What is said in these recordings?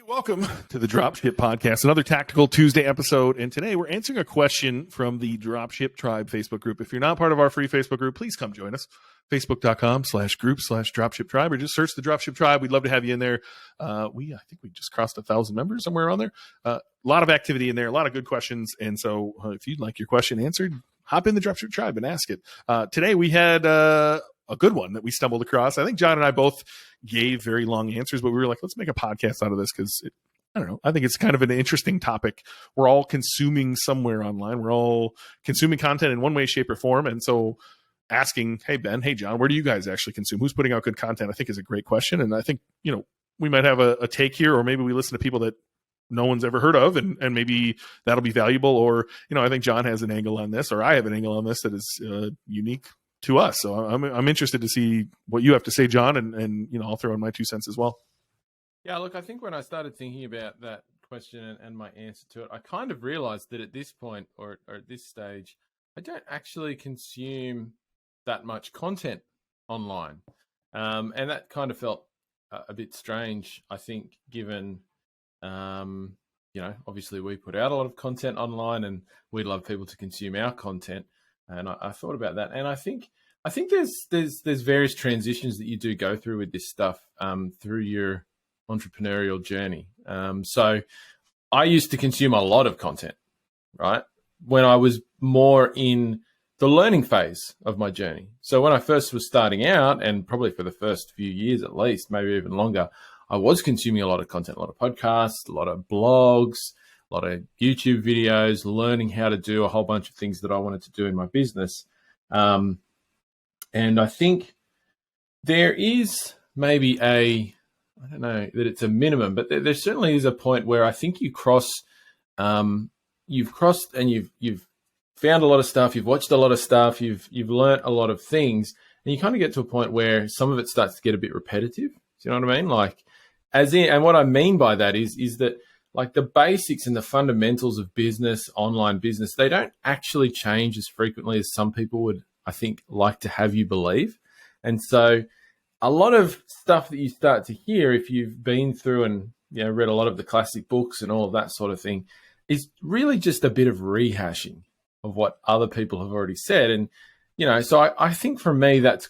Welcome to the Dropship Podcast, another Tactical Tuesday episode. And today we're answering a question from the Dropship Tribe Facebook group. If you're not part of our free Facebook group, please come join us. Facebook.com/group/Dropship Tribe, or just search the Dropship Tribe. We'd love to have you in there. I think we just crossed 1,000 members somewhere on there. A lot of activity in there, a lot of good questions. And so if you'd like your question answered, hop in the Dropship Tribe and ask it. Today we had a good one that we stumbled across. I think John and I both gave very long answers, but we were like, let's make a podcast out of this because I don't know. I think it's kind of an interesting topic. We're all consuming somewhere online. We're all consuming content in one way, shape, or form. And so asking, hey, Ben, hey, John, where do you guys actually consume? Who's putting out good content? I think is a great question. And I think, we might have a take here, or maybe we listen to people that no one's ever heard of, and maybe that'll be valuable. Or, I think John has an angle on this, or I have an angle on this that is unique to us. So I'm interested to see what you have to say, John, and I'll throw in my 2 cents as well. Yeah, look, I think when I started thinking about that question and my answer to it, I kind of realized that at this point or at this stage, I don't actually consume that much content online. And that kind of felt a bit strange, I think, given, obviously we put out a lot of content online and we'd love people to consume our content. And I thought about that, and I think there's various transitions that you do go through with this stuff through your entrepreneurial journey. So I used to consume a lot of content, right, when I was more in the learning phase of my journey. So when I first was starting out, and probably for the first few years at least, maybe even longer, I was consuming a lot of content, a lot of podcasts, a lot of blogs, a lot of YouTube videos, learning how to do a whole bunch of things that I wanted to do in my business. And I think there is maybe I don't know that it's a minimum, but there certainly is a point where I think you cross, you've crossed and you've found a lot of stuff, you've watched a lot of stuff, you've learned a lot of things, and you kind of get to a point where some of it starts to get a bit repetitive. Do you know what I mean? And what I mean by that is that, like, the basics and the fundamentals of business, online business, they don't actually change as frequently as some people would, I think, like to have you believe. And so a lot of stuff that you start to hear, if you've been through and read a lot of the classic books and all of that sort of thing, is really just a bit of rehashing of what other people have already said. And, so I think for me, that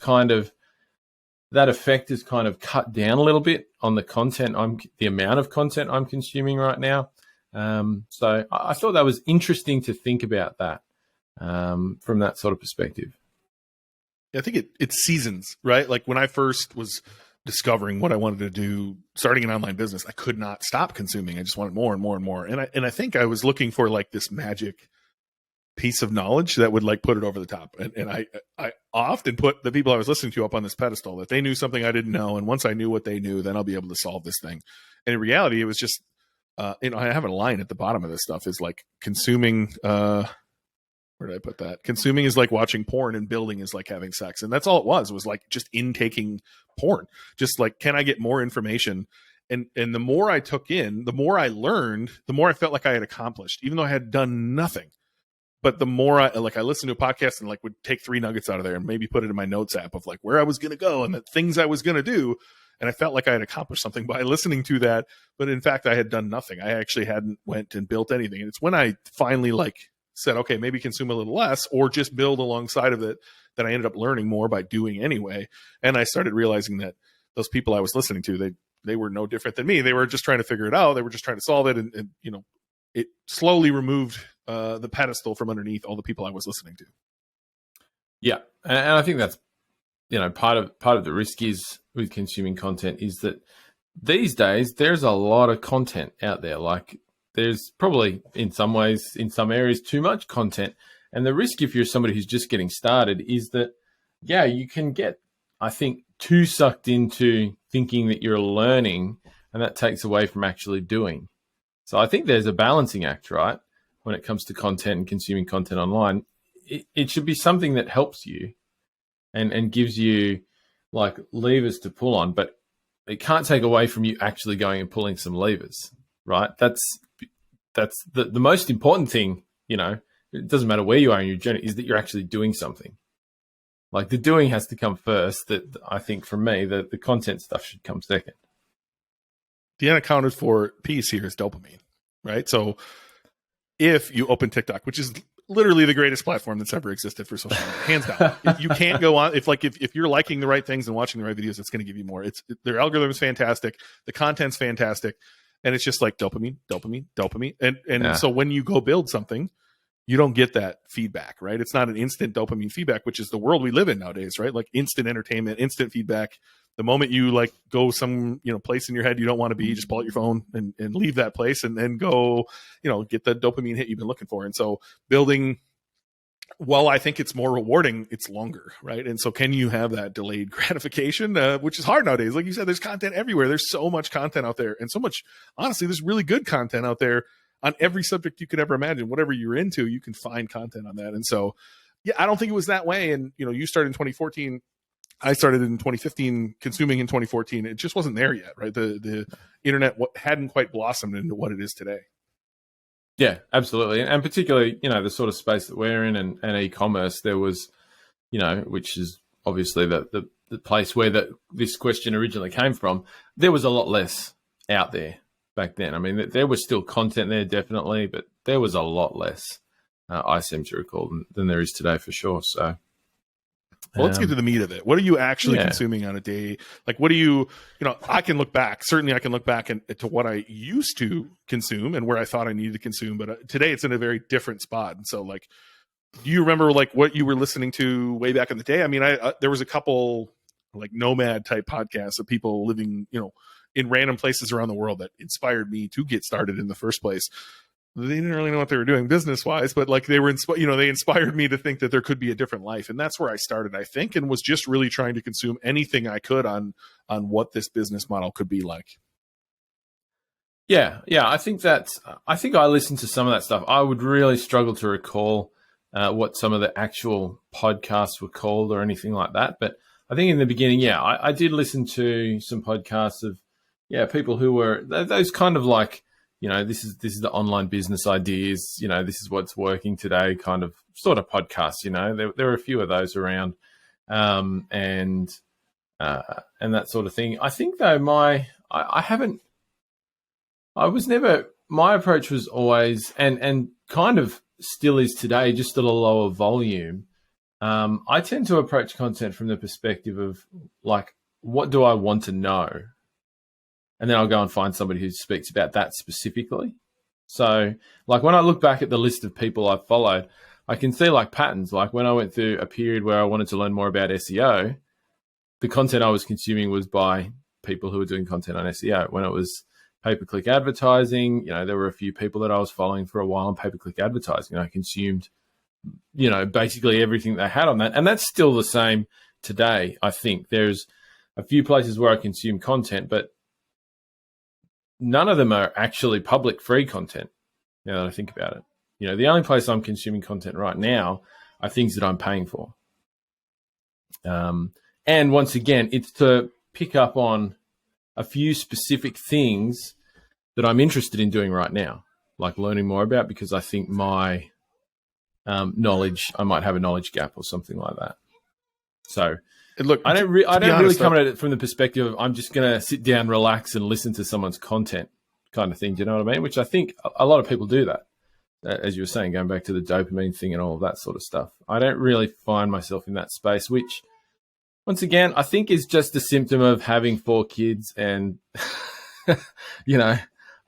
effect is kind of cut down a little bit on the amount of content I'm consuming right now. So I thought that was interesting to think about that from that sort of perspective. I think it's seasons, right? Like when I first was discovering what I wanted to do, starting an online business, I could not stop consuming. I just wanted more and more and more. And I think I was looking for like this magic piece of knowledge that would like put it over the top. And I often put the people I was listening to up on this pedestal, that they knew something I didn't know. And once I knew what they knew, then I'll be able to solve this thing. And in reality, it was just, I have a line at the bottom of this stuff is like consuming, where did I put that? Consuming is like watching porn, and building is like having sex. And that's all it was like just intaking porn. Just like, can I get more information? And the more I took in, the more I learned, the more I felt like I had accomplished, even though I had done nothing. But the more I listened to a podcast and like would take 3 nuggets out of there and maybe put it in my notes app of like where I was going to go and the things I was going to do. And I felt like I had accomplished something by listening to that. But in fact, I had done nothing. I actually hadn't went and built anything. And it's when I finally said, okay, maybe consume a little less or just build alongside of it, that I ended up learning more by doing anyway. And I started realizing that those people I was listening to, they were no different than me. They were just trying to figure it out. They were just trying to solve it. And it slowly removed the pedestal from underneath all the people I was listening to. Yeah. And I think that's, part of the risk is with consuming content is that these days there's a lot of content out there. Like there's probably in some ways, in some areas, too much content. And the risk if you're somebody who's just getting started is that, yeah, you can get, I think, too sucked into thinking that you're learning, and that takes away from actually doing. So I think there's a balancing act, right? When it comes to content and consuming content online, it should be something that helps you and gives you like levers to pull on, but it can't take away from you actually going and pulling some levers, right? That's the most important thing, it doesn't matter where you are in your journey, is that you're actually doing something. Like the doing has to come first. That I think for me, the content stuff should come second. the unaccounted for piece here is dopamine, right? So if you open TikTok, which is literally the greatest platform that's ever existed for social media, hands down. You can't go on if you're liking the right things and watching the right videos, it's going to give you more. Their algorithm is fantastic, the content's fantastic, and it's just like dopamine. And so when you go build something, you don't get that feedback, right? It's not an instant dopamine feedback, which is the world we live in nowadays, right? Like instant entertainment, instant feedback. The moment you like go some, place in your head you don't want to be, just pull out your phone and leave that place and then go, get the dopamine hit you've been looking for. And so building, while I think it's more rewarding, it's longer, right? And so can you have that delayed gratification, which is hard nowadays? Like you said, there's content everywhere. There's so much content out there, and so much, honestly, there's really good content out there on every subject you could ever imagine. Whatever you're into, you can find content on that. And so, yeah, I don't think it was that way. And, you started in 2014. I started in 2015, consuming in 2014. It just wasn't there yet, right? The internet hadn't quite blossomed into what it is today. Yeah, absolutely. And particularly, the sort of space that we're in and e-commerce, there was, which is obviously the place where this question originally came from, there was a lot less out there back then. I mean, there was still content there, definitely, but there was a lot less, I seem to recall, than there is today for sure. So, well, let's get to the meat of it. What are you actually consuming on a day? Like, what do you, I can look back. Certainly I can look back to what I used to consume and where I thought I needed to consume. But today it's in a very different spot. And so, like, do you remember, like, what you were listening to way back in the day? I mean, there was a couple, like, nomad type podcasts of people living, in random places around the world that inspired me to get started in the first place. They didn't really know what they were doing business wise, but like they were, they inspired me to think that there could be a different life. And that's where I started, I think, and was just really trying to consume anything I could on what this business model could be like. Yeah. I think I listened to some of that stuff. I would really struggle to recall what some of the actual podcasts were called or anything like that. But I think in the beginning, I did listen to some podcasts of, people who were those kind of like, this is the online business ideas, this is what's working today kind of sort of podcasts, there were a few of those around, and that sort of thing. I think though, my approach was always, and kind of still is today, just at a lower volume. I tend to approach content from the perspective of like, what do I want to know? And then I'll go and find somebody who speaks about that specifically. So, like, when I look back at the list of people I've followed, I can see like patterns. Like when I went through a period where I wanted to learn more about SEO, the content I was consuming was by people who were doing content on SEO. When it was pay-per-click advertising, there were a few people that I was following for a while on pay-per-click advertising. I consumed, basically everything they had on that. And that's still the same today. I think there's a few places where I consume content, but none of them are actually public free content. Now that I think about it, the only place I'm consuming content right now are things that I'm paying for. And once again, it's to pick up on a few specific things that I'm interested in doing right now, like learning more about, because I think my knowledge, I might have a knowledge gap or something like that. So, and look, I don't really come at it from the perspective of I'm just going to sit down, relax, and listen to someone's content kind of thing. Do you know what I mean? Which I think a lot of people do that, as you were saying, going back to the dopamine thing and all of that sort of stuff. I don't really find myself in that space, which, once again, I think is just a symptom of having 4 kids, and I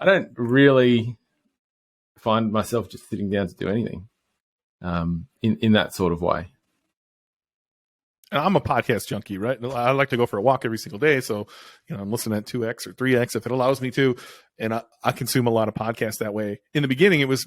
don't really find myself just sitting down to do anything in that sort of way. And I'm a podcast junkie, right? I like to go for a walk every single day. So, I'm listening at 2X or 3X if it allows me to. And I consume a lot of podcasts that way. In the beginning, it was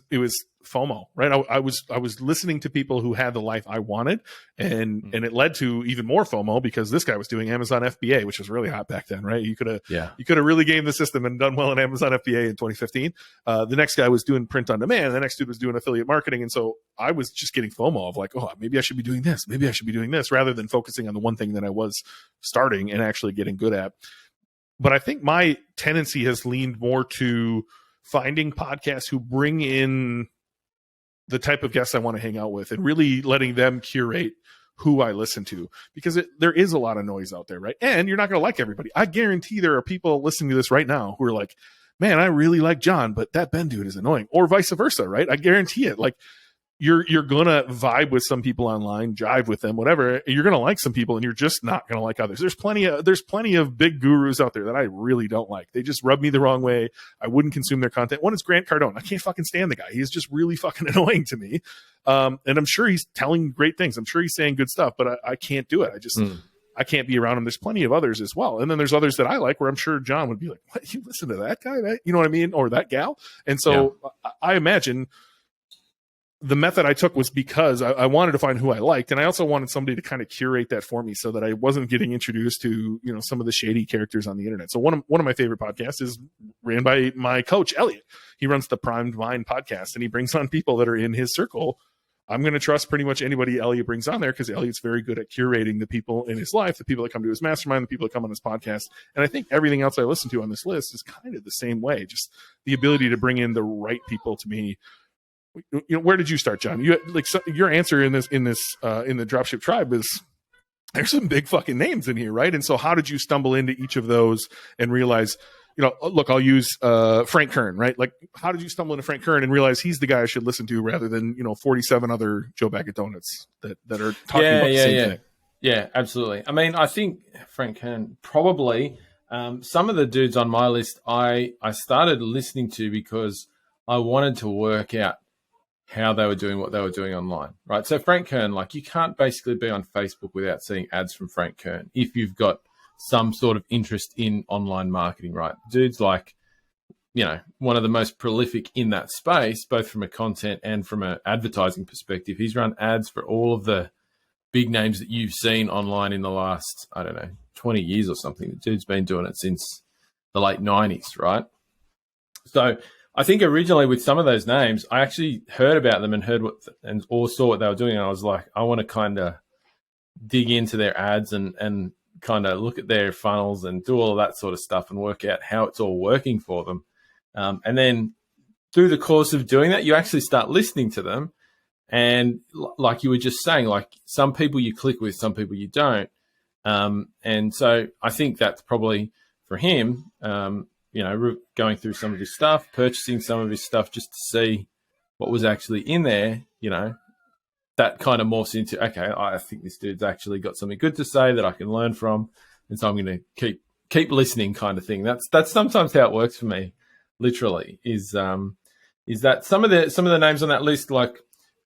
FOMO, right? I was listening to people who had the life I wanted, and it led to even more FOMO because this guy was doing Amazon FBA, which was really hot back then, right? You could have really gamed the system and done well in Amazon FBA in 2015. The next guy was doing print on demand. The next dude was doing affiliate marketing. And so I was just getting FOMO of like, oh, maybe I should be doing this. Maybe I should be doing this, rather than focusing on the one thing that I was starting and actually getting good at. But I think my tendency has leaned more to finding podcasts who bring in the type of guests I want to hang out with, and really letting them curate who I listen to, because there is a lot of noise out there, right? And you're not going to like everybody. I guarantee there are people listening to this right now who are like, man, I really like John, but that Ben dude is annoying, or vice versa, right? I guarantee it. Like, you're going to vibe with some people online, jive with them, whatever. You're going to like some people and you're just not going to like others. There's plenty of big gurus out there that I really don't like. They just rub me the wrong way. I wouldn't consume their content. One is Grant Cardone. I can't fucking stand the guy. He's just really fucking annoying to me. And I'm sure he's telling great things. I'm sure he's saying good stuff, but I can't do it. I can't be around him. There's plenty of others as well. And then there's others that I like where I'm sure John would be like, what, you listen to that guy? You know what I mean? Or that gal. And so I imagine the method I took was because I wanted to find who I liked. And I also wanted somebody to kind of curate that for me so that I wasn't getting introduced to, some of the shady characters on the internet. So one of my favorite podcasts is ran by my coach, Elliot. He runs the Primed Mind podcast, and he brings on people that are in his circle. I'm going to trust pretty much anybody Elliot brings on there, because Elliot's very good at curating the people in his life, the people that come to his mastermind, the people that come on his podcast. And I think everything else I listen to on this list is kind of the same way, just the ability to bring in the right people to me. Where did you start, John? Your answer in the Dropship tribe is there's some big fucking names in here, right? And so how did you stumble into each of those and realize, look, I'll use Frank Kern, right? Like, how did you stumble into Frank Kern and realize he's the guy I should listen to rather than 47 other Joe Bag of Donuts that are talking about the same thing? Yeah, absolutely. I mean, I think Frank Kern probably some of the dudes on my list I started listening to because I wanted to work out how they were doing what they were doing online, right? So Frank Kern, like, you can't basically be on Facebook without seeing ads from Frank Kern if you've got some sort of interest in online marketing, right? Dude's like, one of the most prolific in that space, both from a content and from an advertising perspective. He's run ads for all of the big names that you've seen online in the last, 20 years or something. The dude's been doing it since the late 90s, right? So I think originally with some of those names, I actually heard about them and saw what they were doing. And I was like, I want to kind of dig into their ads and kind of look at their funnels and do all of that sort of stuff and work out how it's all working for them. And then through the course of doing that, you actually start listening to them. And like you were just saying, like, some people you click with, some people you don't. And so I think that's probably for him, going through some of his stuff, purchasing some of his stuff just to see what was actually in there, that kind of morphs into, okay, I think this dude's actually got something good to say that I can learn from. And so I'm going to keep listening, kind of thing. That's sometimes how it works for me, literally, is that some of the names on that list, like,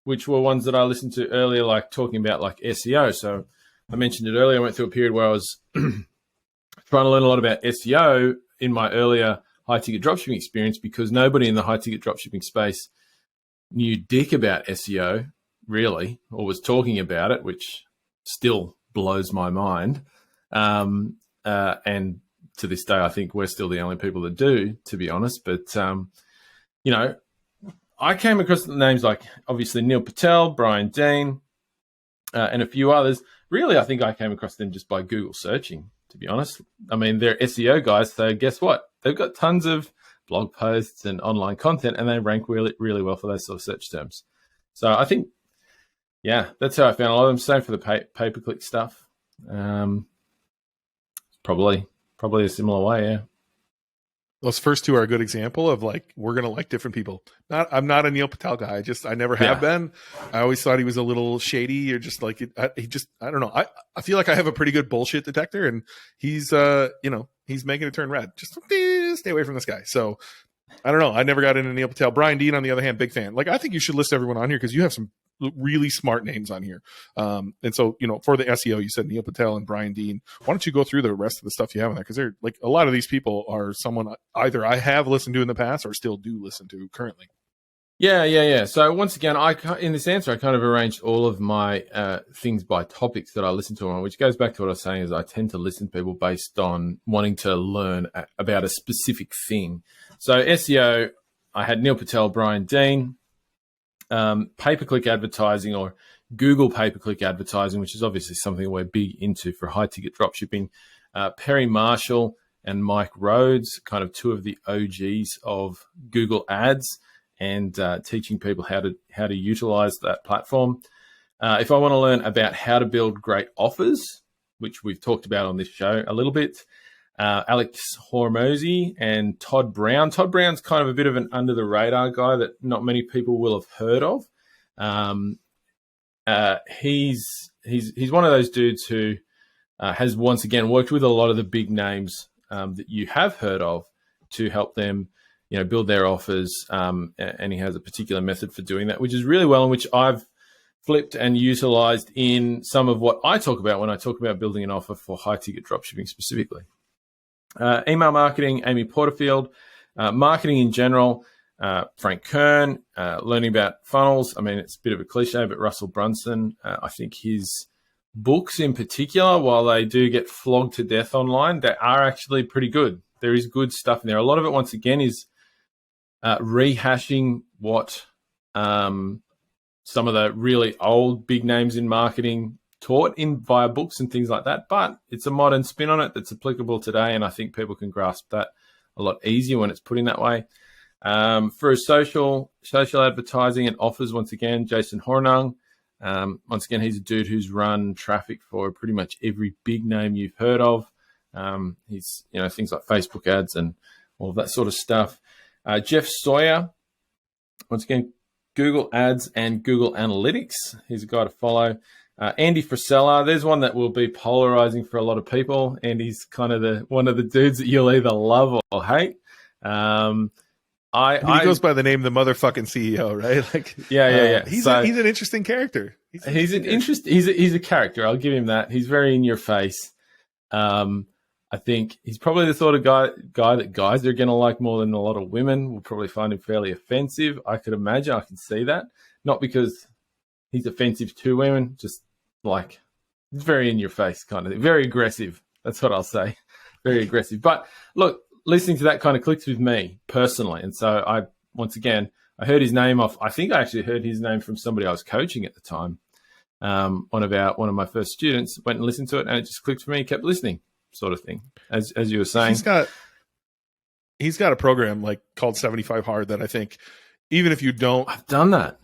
which were ones that I listened to earlier, like talking about like SEO. So I mentioned it earlier. I went through a period where I was trying to learn a lot about SEO in my earlier high-ticket dropshipping experience, because nobody in the high-ticket dropshipping space knew dick about SEO, really, or was talking about it, which still blows my mind. And to this day, I think we're still the only people that do, to be honest. But, I came across names like, obviously, Neil Patel, Brian Dean, and a few others. Really, I think I came across them just by Google searching, to be honest. I mean, they're SEO guys, so guess what? They've got tons of blog posts and online content, and they rank really, really well for those sort of search terms. So I think, that's how I found a lot of them. Same for the pay-per-click stuff. Probably a similar way, yeah. Those first two are a good example of, like, we're going to like different people. I'm not a Neil Patel guy. I never have been. I always thought he was a little shady, or just like, I don't know. I feel like I have a pretty good bullshit detector, and he's making it turn red. Just stay away from this guy. So I don't know. I never got into Neil Patel. Brian Dean, on the other hand, big fan. Like, I think you should list everyone on here because you have some really smart names on here. And so, for the SEO, you said Neil Patel and Brian Dean. Why don't you go through the rest of the stuff you have in there? Because they're like, a lot of these people are someone either I have listened to in the past or still do listen to currently. Yeah. So once again, in this answer, I kind of arranged all of my things by topics that I listen to, which goes back to what I was saying, is I tend to listen to people based on wanting to learn about a specific thing. So SEO, I had Neil Patel, Brian Dean. Pay-per-click advertising, or Google pay-per-click advertising, which is obviously something we're big into for high-ticket dropshipping. Perry Marshall and Mike Rhodes, kind of two of the OGs of Google Ads, and teaching people how to utilize that platform. If I want to learn about how to build great offers, which we've talked about on this show a little bit, Alex Horimozzi and Todd Brown. Todd Brown's kind of a bit of an under-the-radar guy that not many people will have heard of. He's one of those dudes who has once again worked with a lot of the big names that you have heard of to help them, build their offers. And he has a particular method for doing that, which is really well, and which I've flipped and utilized in some of what I talk about when I talk about building an offer for high-ticket dropshipping specifically. Email marketing, Amy Porterfield. Marketing in general, Frank Kern. Learning about funnels. I mean, it's a bit of a cliche, but Russell Brunson. I think his books in particular, while they do get flogged to death online, they are actually pretty good. There is good stuff in there. A lot of it, once again, is rehashing what some of the really old big names in marketing taught in via books and things like that. But it's a modern spin on it that's applicable today, and I think people can grasp that a lot easier when it's put in that way. For social advertising and offers, once again, Jason Hornung. Once again, he's a dude who's run traffic for pretty much every big name you've heard of. He's, things like Facebook ads and all of that sort of stuff. Jeff Sawyer, once again, Google Ads and Google Analytics. He's a guy to follow. Andy Frisella, there's one that will be polarizing for a lot of people. Andy's kind of one of the dudes that you'll either love or hate. He goes by the name the motherfucking CEO, right? Like, yeah. He's an interesting character. He's a character. I'll give him that. He's very in your face. I think he's probably the sort of guy that guys are going to like more than a lot of women. Will probably find him fairly offensive. I could imagine. I can see that. Not because he's offensive to women, just like it's very in your face kind of thing. Very aggressive. That's what I'll say. Very aggressive. But look, listening to that kind of clicks with me personally. And so I heard his name off. I think I actually heard his name from somebody I was coaching at the time. One of my first students went and listened to it, and it just clicked for me. Kept listening, sort of thing. As you were saying, he's got a program like called 75 Hard that I think even if you don't, I've done that.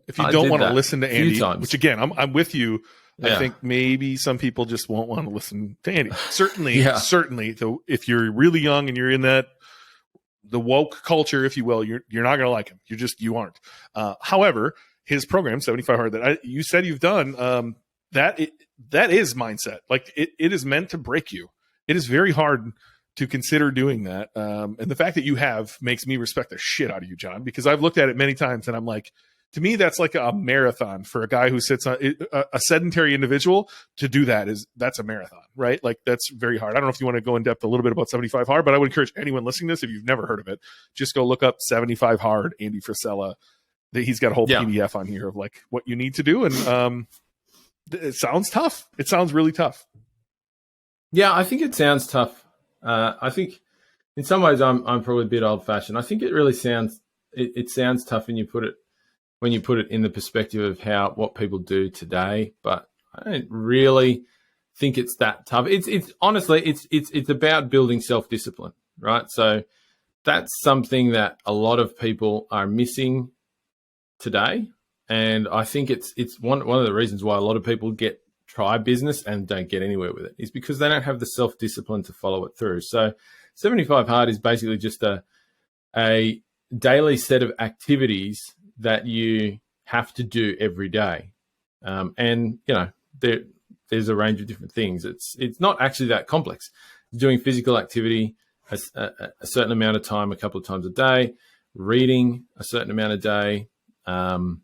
If you don't want to listen to Andy, which again, I'm with you. I think maybe some people just won't want to listen to Andy. Certainly. So if you're really young and you're in the woke culture, if you will, you're not going to like him. You aren't. However, his program 75 Hard that you said you've done, that is mindset. Like it is meant to break you. It is very hard to consider doing that. And the fact that you have makes me respect the shit out of you, John, because I've looked at it many times and I'm like, to me, that's like a marathon for a guy who sits on a sedentary individual. To do that's a marathon, right? Like that's very hard. I don't know if you want to go in depth a little bit about 75 Hard, but I would encourage anyone listening to this, if you've never heard of it, just go look up 75 Hard, Andy Frisella. He's got a whole PDF on here of like what you need to do. And it sounds tough. It sounds really tough. Yeah, I think it sounds tough. I think in some ways I'm probably a bit old fashioned. I think it really sounds, it sounds tough when you put it in the perspective of what people do today, but I don't really think it's that tough. It's honestly, it's about building self-discipline, right? So that's something that a lot of people are missing today. And I think it's one of the reasons why a lot of people try business and don't get anywhere with it is because they don't have the self-discipline to follow it through. So 75 Hard is basically just a daily set of activities that you have to do every day. And, there's a range of different things. It's not actually that complex. Doing physical activity a certain amount of time, a couple of times a day, reading a certain amount a day, and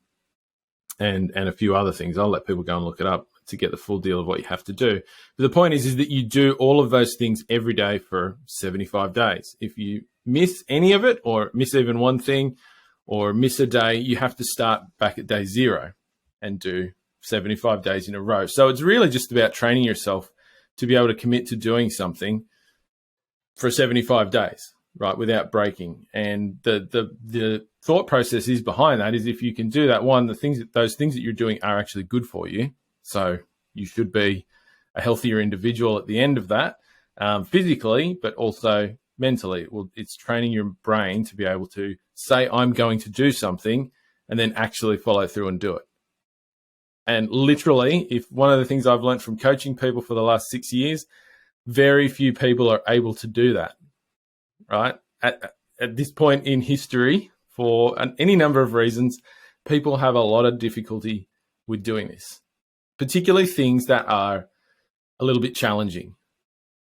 a few other things. I'll let people go and look it up to get the full deal of what you have to do. But the point is that you do all of those things every day for 75 days. If you miss any of it or miss even one thing or miss a day, you have to start back at day 0 and do 75 days in a row. So it's really just about training yourself to be able to commit to doing something for 75 days, right, without breaking. And the thought process is behind that is if you can do that, those things that you're doing are actually good for you. So you should be a healthier individual at the end of that, physically, but also mentally. Well, it's training your brain to be able to say, I'm going to do something, and then actually follow through and do it. And literally, if one of the things I've learned from coaching people for the last 6 years, very few people are able to do that, right? At this point in history, for any number of reasons, people have a lot of difficulty with doing this, particularly things that are a little bit challenging.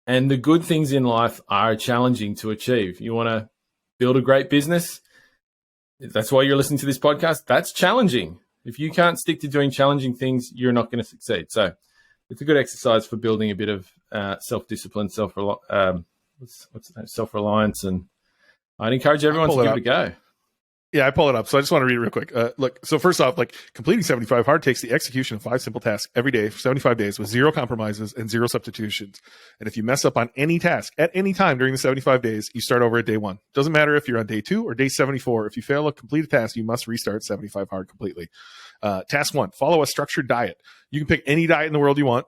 And the good things in life are challenging to achieve. You want to build a great business? That's why you're listening to this podcast. That's challenging. If you can't stick to doing challenging things, you're not going to succeed. So it's a good exercise for building a bit of self-discipline, self-reliance, and I'd encourage everyone to give it a go. Yeah, I pull it up. So I just want to read it real quick. Look, so first off, like completing 75 hard takes the execution of 5 simple tasks every day for 75 days with 0 compromises and 0 substitutions. And if you mess up on any task at any time during the 75 days, you start over at day 1. Doesn't matter if you're on day 2 or day 74. If you fail to complete a task, you must restart 75 hard completely. Task 1, follow a structured diet. You can pick any diet in the world you want.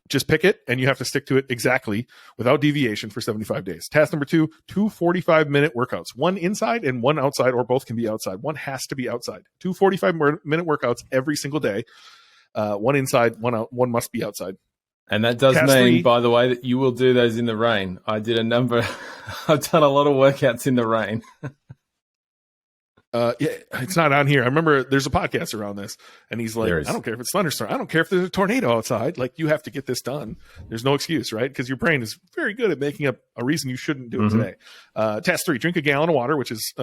Just pick it, and you have to stick to it exactly without deviation for 75 days. Task number 2, 2 45-minute workouts. One inside and one outside, or both can be outside. One has to be outside. 2 45-minute workouts every single day. One inside, one out. One must be outside. And that does Task mean, 3, by the way, that you will do those in the rain. I've done a lot of workouts in the rain. Yeah, it's not on here. I remember there's a podcast around this, and he's like, I don't care if it's thunderstorm. I don't care if there's a tornado outside. Like, you have to get this done. There's no excuse, right? Because your brain is very good at making up a reason you shouldn't do it today. Task 3, drink a gallon of water, which is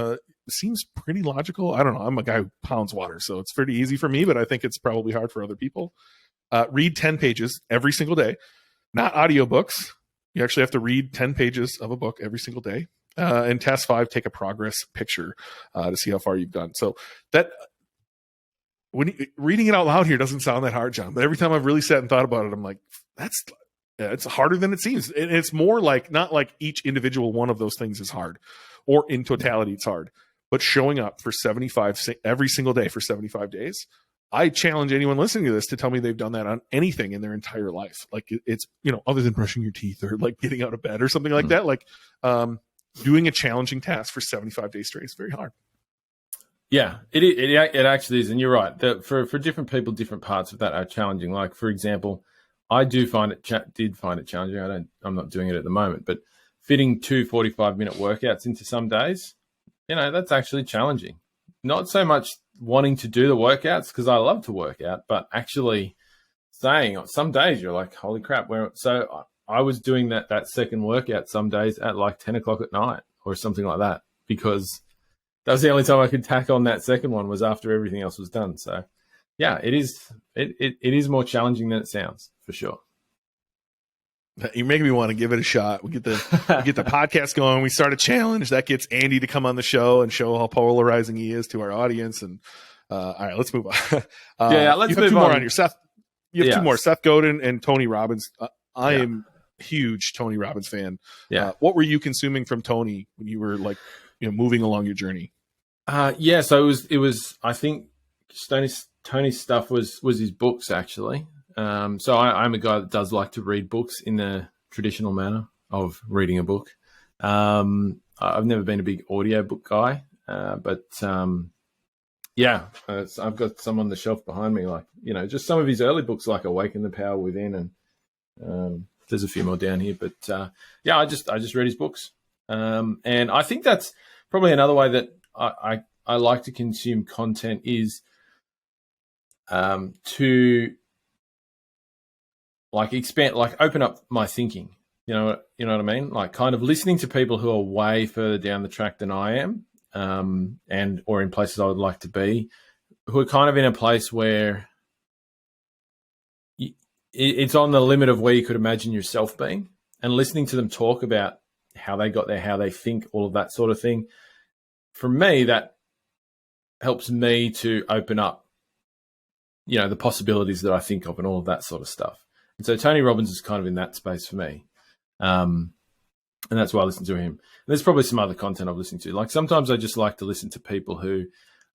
seems pretty logical. I don't know. I'm a guy who pounds water, so it's pretty easy for me, but I think it's probably hard for other people. Read 10 pages every single day, not audiobooks. You actually have to read 10 pages of a book every single day. And task 5, take a progress picture to see how far you've done. So that reading it out loud here doesn't sound that hard, John. But every time I've really sat and thought about it, I'm like, it's harder than it seems. And it's more like, not like each individual one of those things is hard, or in totality it's hard. But showing up for 75 every single day for 75 days, I challenge anyone listening to this to tell me they've done that on anything in their entire life. Like, it's, other than brushing your teeth or like getting out of bed or something like that. Like, doing a challenging task for 75 days straight is very hard. Yeah, it actually is. And you're right. For different people, different parts of that are challenging. Like, for example, I did find it challenging. I'm not doing it at the moment, but fitting 2 45-minute workouts into some days, that's actually challenging. Not so much wanting to do the workouts, because I love to work out, but actually saying some days you're like, holy crap. So I was doing that second workout some days at like 10 o'clock at night or something like that, because that was the only time I could tack on that second one, was after everything else was done. So yeah, it is more challenging than it sounds, for sure. You're making me want to give it a shot. We get the podcast going. We start a challenge that gets Andy to come on the show and show how polarizing he is to our audience. And all right, let's move on. Let's you have move 2 on. more on your Seth. You have 2 more, Seth Godin and Tony Robbins. I am huge Tony Robbins fan. What were you consuming from Tony when you were like, moving along your journey? So it was, I think Tony's stuff was his books, actually. So I'm a guy that does like to read books in the traditional manner of reading a book. I've never been a big audiobook guy, but I've got some on the shelf behind me, like, just some of his early books, like Awaken the Power Within, and there's a few more down here. But I just read his books, and I think that's probably another way that I like to consume content, is to like expand, like open up my thinking. You know what I mean? Like, kind of listening to people who are way further down the track than I am, or in places I would like to be, who are kind of in a place where it's on the limit of where you could imagine yourself being, and listening to them talk about how they got there, how they think, all of that sort of thing. For me, that helps me to open up, the possibilities that I think of and all of that sort of stuff. And so Tony Robbins is kind of in that space for me. And that's why I listen to him. And there's probably some other content I've listened to. Like, sometimes I just like to listen to people who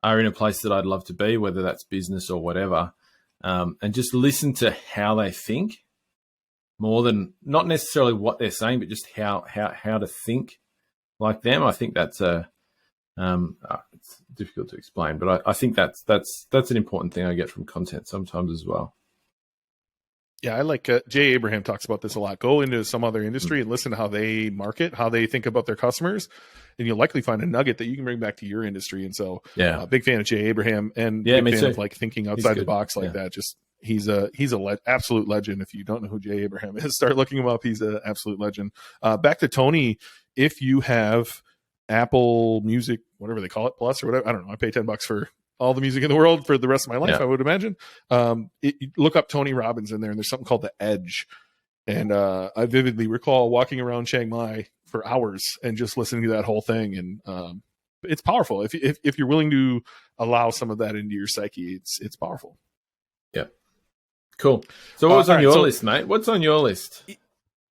are in a place that I'd love to be, whether that's business or whatever, and just listen to how they think, more than not necessarily what they're saying, but just how to think like them. I think that's it's difficult to explain. But I think that's an important thing I get from content sometimes as well. Yeah, I like Jay Abraham talks about this a lot. Go into some other industry and listen to how they market, how they think about their customers, and you'll likely find a nugget that you can bring back to your industry. And so, big fan of Jay Abraham, and big fan of like thinking outside the box like that. Just he's a absolute legend. If you don't know who Jay Abraham is, start looking him up. He's an absolute legend. Back to Tony. If you have Apple Music, whatever they call it, Plus or whatever, I don't know. I pay $10 for all the music in the world for the rest of my life, I would imagine. Look up Tony Robbins in there, and there's something called The Edge. And I vividly recall walking around Chiang Mai for hours and just listening to that whole thing. And it's powerful. If you're willing to allow some of that into your psyche, it's powerful. Yeah. Cool. So what's on your list, mate? What's on your list?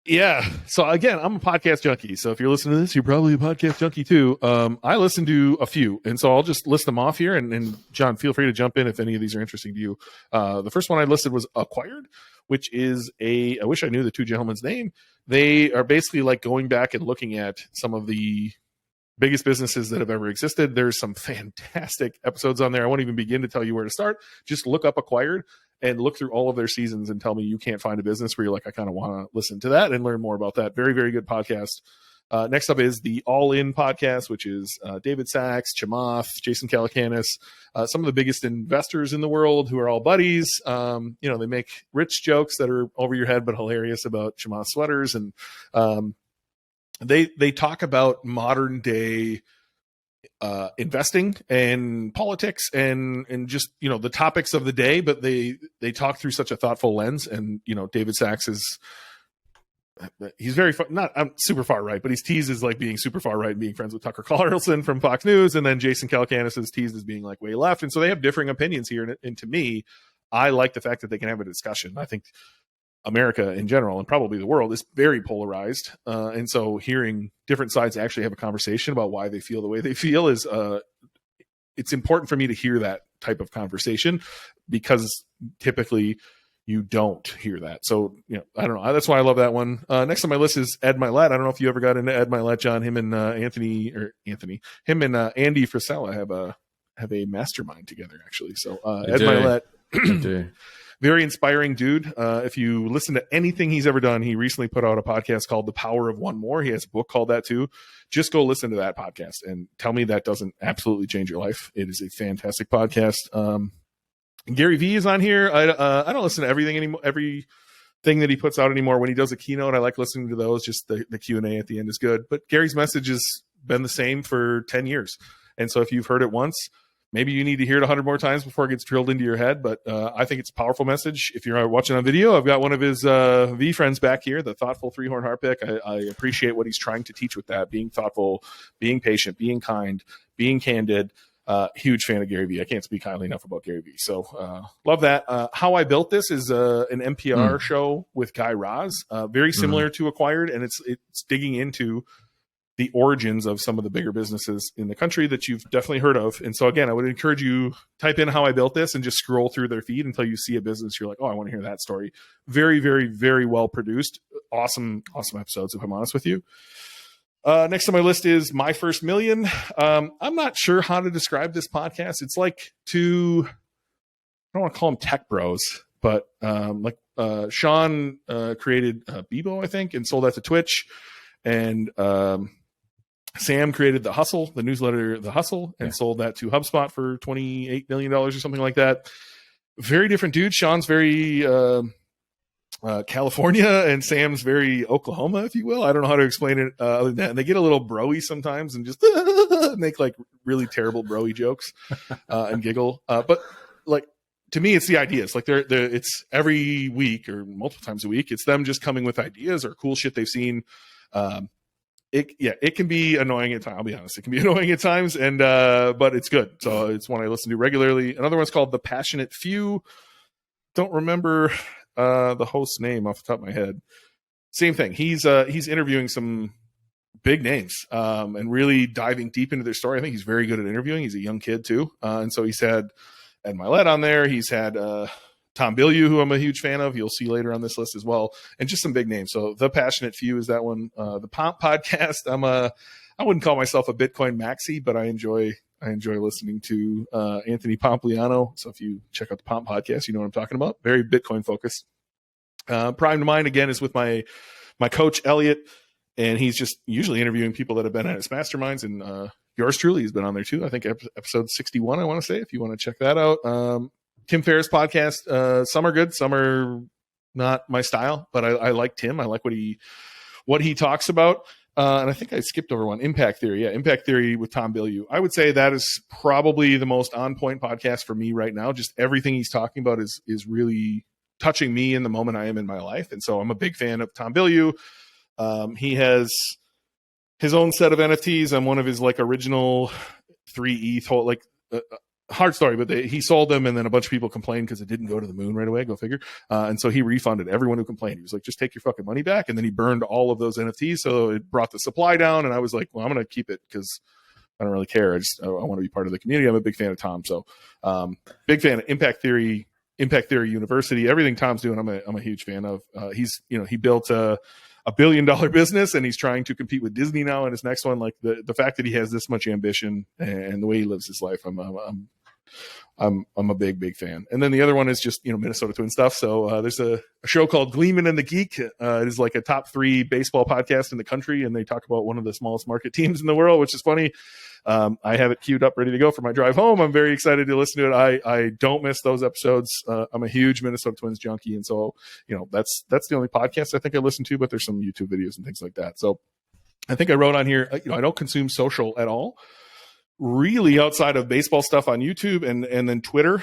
Yeah. So again, I'm a podcast junkie. So if you're listening to this, you're probably a podcast junkie too. I listen to a few, and so I'll just list them off here. And John, feel free to jump in if any of these are interesting to you. The first one I listed was Acquired, which is I wish I knew the two gentlemen's name. They are basically like going back and looking at some of the biggest businesses that have ever existed. There's some fantastic episodes on there. I won't even begin to tell you where to start. Just look up Acquired and look through all of their seasons and tell me you can't find a business where you're like, I kind of want to listen to that and learn more about that. Very, very good podcast. Next up is the All In podcast, which is David Sachs, Chamath, Jason Calacanis, some of the biggest investors in the world who are all buddies. They make rich jokes that are over your head but hilarious about Chamath sweaters. And they talk about modern day investing and politics and just the topics of the day, but they talk through such a thoughtful lens. And David Sachs he's very I'm super far right, but he's teased as like being super far right and being friends with Tucker Carlson from Fox News, and then Jason Calacanis is teased as being like way left, and so they have differing opinions here. And to me, I like the fact that they can have a discussion. I think America in general, and probably the world, is very polarized. And so hearing different sides actually have a conversation about why they feel the way they feel is it's important for me to hear that type of conversation, because typically you don't hear that. So, I don't know. That's why I love that one. Next on my list is Ed Milet. I don't know if you ever got into Ed Milet, John. Him and Andy Frisella have a mastermind together, actually. So Ed Milet, very inspiring dude. If you listen to anything he's ever done, he recently put out a podcast called The Power of One More. He has a book called that too. Just go listen to that podcast and tell me that doesn't absolutely change your life. It is a fantastic podcast. Gary Vee is on here. I don't listen to everything anymore, everything that he puts out anymore. When he does a keynote, I like listening to those. Just the Q&A at the end is good. But Gary's message has been the same for 10 years. And so if you've heard it once, maybe you need to hear it 100 more times before it gets drilled into your head. But I think it's a powerful message. If you're watching on video, I've got one of his V friends back here, the thoughtful three-horn harp pick. I appreciate what he's trying to teach with that, being thoughtful, being patient, being kind, being candid. Huge fan of Gary Vee. I can't speak highly enough about Gary Vee. So love that. How I Built This is an NPR show with Guy Raz, very similar to Acquired, and it's digging into the origins of some of the bigger businesses in the country that you've definitely heard of. And so again, I would encourage you, type in How I Built This and just scroll through their feed until you see a business you're like, oh, I want to hear that story. Very, very, very well produced. Awesome episodes, if I'm honest with you. Next on my list is My First Million. I'm not sure how to describe this podcast. It's like I don't want to call them tech bros, but Sean created Bebo, I think, and sold that to Twitch. And Sam created The Hustle, the newsletter The Hustle, and sold that to HubSpot for $28 million or something like that. Very different dude. Sean's very California, and Sam's very Oklahoma, if you will. I don't know how to explain it other than that. And they get a little bro-y sometimes and just make like really terrible bro-y jokes and giggle. But like, to me, it's the ideas. Like it's every week or multiple times a week. It's them just coming with ideas or cool shit they've seen. It can be annoying at times. I'll be honest. It can be annoying at times, and but it's good. So it's one I listen to regularly. Another one's called The Passionate Few. Don't remember the host's name off the top of my head. Same thing. He's interviewing some big names and really diving deep into their story. I think he's very good at interviewing. He's a young kid too, and so he's had Ed Milet on there. He's had Tom Bilyeu, who I'm a huge fan of. You'll see later on this list as well, and just some big names. So The Passionate Few is that one. The Pomp podcast. I wouldn't call myself a Bitcoin maxi, but I enjoy I enjoy listening to Anthony Pompliano. So if you check out the Pomp podcast, you know what I'm talking about. Very Bitcoin focused. Prime to Mind, again, is with my coach, Elliot. And he's just usually interviewing people that have been at his masterminds. And yours truly has been on there too. I think episode 61, I want to say, if you want to check that out. Tim Ferriss podcast. Some are good, some are not my style, but I like Tim. I like what he talks about. And I think I skipped over one. Impact Theory. Yeah, Impact Theory with Tom Bilyeu. I would say that is probably the most on-point podcast for me right now. Just everything he's talking about is really touching me in the moment I am in my life. And so I'm a big fan of Tom Bilyeu. He has his own set of NFTs. I'm one of his like original 3 ETH, like hard story, but he sold them, and then a bunch of people complained because it didn't go to the moon right away. Go figure. And so he refunded everyone who complained. He was like, just take your fucking money back. And then he burned all of those NFTs. So it brought the supply down. And I was like, well, I'm going to keep it because I don't really care. I want to be part of the community. I'm a big fan of Tom. So big fan of Impact Theory University, everything Tom's doing. I'm a huge fan of. He built a $1 billion business, and he's trying to compete with Disney now in his next one. Like the fact that he has this much ambition and the way he lives his life, I'm a big fan. And then the other one is just, Minnesota Twin stuff. So there's a show called Gleeman and the Geek. It is like a top 3 baseball podcast in the country. And they talk about one of the smallest market teams in the world, which is funny. I have it queued up, ready to go for my drive home. I'm very excited to listen to it. I don't miss those episodes. I'm a huge Minnesota Twins junkie. And so, that's the only podcast I think I listen to, but there's some YouTube videos and things like that. So I think I wrote on here, I don't consume social at all, really, outside of baseball stuff on YouTube and then Twitter,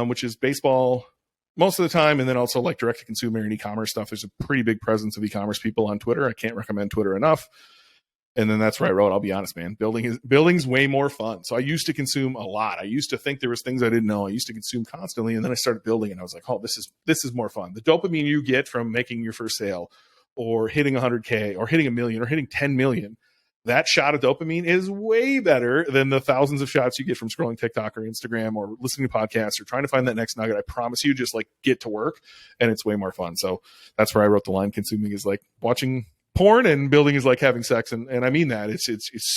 which is baseball most of the time. And then also like direct to consumer and e-commerce stuff. There's a pretty big presence of e-commerce people on Twitter. I can't recommend Twitter enough. And then that's where I wrote, I'll be honest, man, building's way more fun. So I used to consume a lot. I used to think there was things I didn't know. I used to consume constantly. And then I started building and I was like, oh, this is more fun. The dopamine you get from making your first sale or hitting 100K or hitting 1 million or hitting 10 million, that shot of dopamine is way better than the thousands of shots you get from scrolling TikTok or Instagram or listening to podcasts or trying to find that next nugget. I promise you, just like get to work and it's way more fun. So that's where I wrote the line, consuming is like watching porn and building is like having sex. And I mean that it's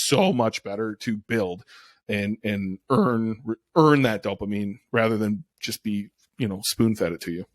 so much better to build and earn that dopamine rather than just be, spoon fed it to you.